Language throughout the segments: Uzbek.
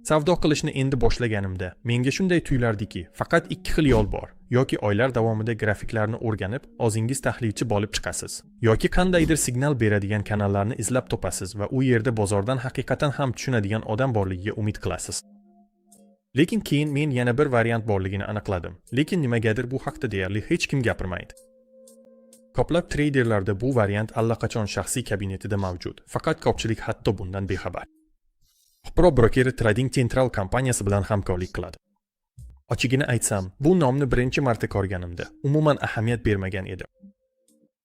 Savdo qilishni endi boshlaganimda menga shunday tuyulardiki, faqat ikki xil yo'l bor. Yoki oylar davomida grafiklarni o'rganib, o'zingiz tahlilchi bo'lib chiqasiz, yoki qandaydir signal beradigan kanallarni izlab topasiz va u yerda bozordan haqiqatan ham tushunadigan odam borligiga umid qilasiz. Lekin keyin men yana bir variant borligini aniqladim. Lekin nimagadir bu haqda deyarli hech kim gapirmaydi. Ko'plab treyderlarda bu variant allaqachon shaxsiy kabinetida mavjud, faqat ko'pchilik hatto bundan bexabar. Pro Broker Trading Central kompaniyasi bilan hamkorlik qiladi. Ochig'ini aytsam, bu nomni birinchi marta ko'rganimda umuman ahamiyat bermagan edim.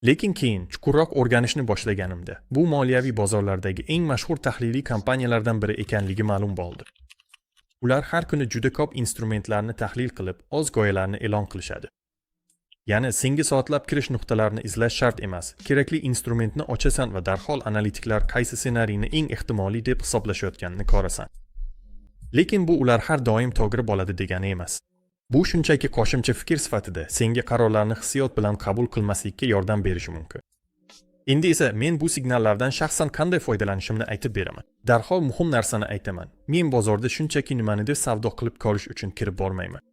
Lekin keyin chuqurroq o'rganishni boshlaganimda bu moliyaviy bozorlardagi eng mashhur tahliliy kompaniyalardan biri ekanligi ma'lum bo'ldi. Ular har kuni juda ko'p instrumentlarni tahlil qilib, o'z g'oyalarini e'lon qilishadi. Ya'ni senga soatlab kirish nuqtalarini izlash shart emas. Kerakli instrumentni ochasan va darhol analitiklar qaysi ssenariyni eng ehtimoliy deb hisoblashayotganini ko'rasan. Lekin bu ular har doim to'g'ri bo'ladi degani emas. Bu shunchaki qo'shimcha fikr sifatida senga qarorlarni hissiyot bilan qabul qilmaslikka yordam berishi mumkin. Endi esa men bu signallardan shaxsan qanday foydalanishimni aytib beraman. Darhol muhim narsani aytaman. Men bozorda shunchaki nimanidir savdo qilib ko'rish uchun kirib bormayman.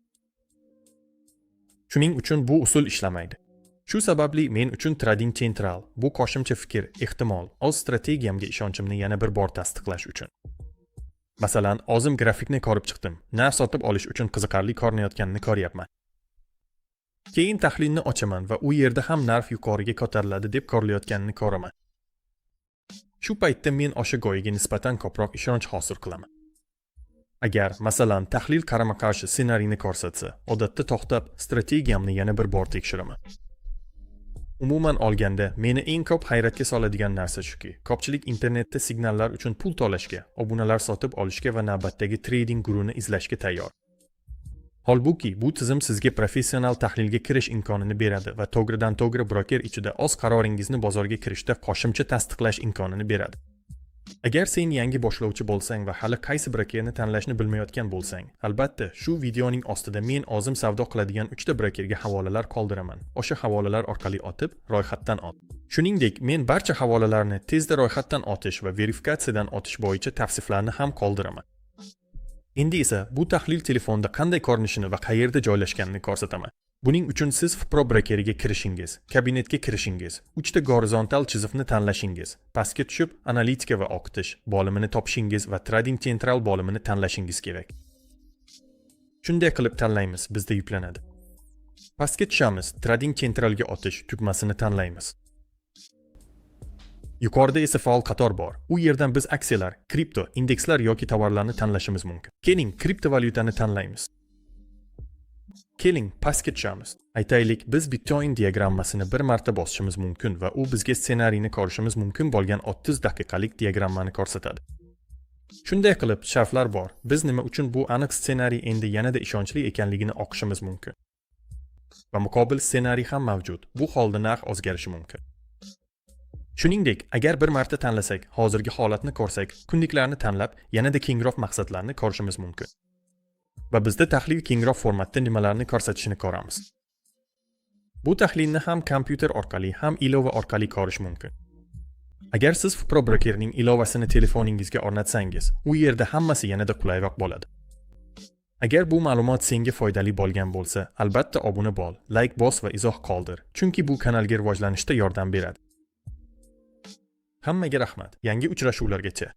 Shuning uchun bu usul ishlamaydi. Shu sababli men uchun Trading Central bu qo'shimcha fikr, ehtimol, o'z strategiyamga ishonchimni yana bir bor tasdiqlash uchun. Masalan, o'zim grafikni ko'rib chiqdim. Narx sotib olish uchun qiziqarli ko'rinayotganini ko'ryapman. Keyin tahlilni ochaman va u yerda ham narx yuqoriga ko'tariladi deb ko'rilayotganini ko'raman. Shu paytda men o'sha g'oyaga nisbatan ko'proq ishonch hosil qilaman. Agar, masalan, tahlil qarama-qarshi ssenariyni ko'rsatsa, odatda to'xtab, strategiyamni yana bir bor tekshiraman. Umuman olganda, meni eng ko'p hayratga soladigan narsa shuki, ko'pchilik internetda signallar uchun pul to'lashga, obunalar sotib olishga va navbatdagi trading guruhini izlashga tayyor. Holbuki, bu tizim sizga professional tahlilga kirish imkonini beradi va to'g'ridan-to'g'ri broker ichida o'z qaroringizni bozorga kirishda qo'shimcha tasdiqlash imkonini beradi. Agar sen yangi boshlovchi bo'lsang va hali qaysi brokerni tanlashni bilmayotgan bo'lsang, albatta, shu videoning ostida men o'zim savdo qiladigan 3 ta brokerga havolalar qoldiraman. O'sha havolalar orqali o'tib, ro'yxatdan o't. Shuningdek, men barcha havolalarni tezda ro'yxatdan o'tish va verifikatsiyadan o'tish bo'yicha tavsiflarni ham qoldiraman. Endi esa bu tahlil telefonda qanday ko'rinishini va qayerda joylashganini ko'rsataman. Buning uchun siz Pro Brokeriga kirishingiz, kabinetga kirishingiz, 3 ta gorizontal chiziqni tanlashingiz, pastga tushib analitika va o'qitish bo'limini topishingiz va Trading Central bo'limini tanlashingiz kerak. Shunday qilib tanlaymiz, bizda yuklanadi. Pastga tushamiz, Trading Centralga o'tish tugmasini tanlaymiz. Yuqorida esa faol qator bor. U yerdan biz aksiyalar, kripto, indekslar yoki tovarlarni tanlashimiz mumkin. Keling, kriptovalyutani tanlaymiz. Keling, pastga tushamiz. Aytaylik, biz Bitcoin diagrammasini bir marta bosishimiz mumkin va u bizga ssenariyni ko'rishimiz mumkin bo'lgan 30 daqiqalik diagrammani ko'rsatadi. Shunday qilib, sharflar bor. Biz nima uchun bu aniq ssenariy endi yanada ishonchli ekanligini o'qishimiz mumkin. Va muqobil ssenariy ham mavjud. Bu holda narx o'zgarishi mumkin. Shuningdek, agar bir marta tanlasak, hozirgi holatni ko'rsak, kunliklarni tanlab, yanada kengroq maqsadlarni ko'rishimiz mumkin. Va bizda tahlil kengroq formatda nimalarni ko'rsatishini ko'ramiz. Bu tahlilni ham kompyuter orqali, ham ilova orqali ko'rish mumkin. Agar siz Pro Brokerning ilovasini telefoningizga o'rnatsangiz, u yerda hammasi yanada qulayroq bo'ladi. Agar bu ma'lumot senga foydali bo'lgan bo'lsa, albatta obuna bo'l, like bos va izoh qoldir, chunki bu kanalga rivojlanishda yordam beradi. Hammaga rahmat. Yangi uchrashuvlargacha.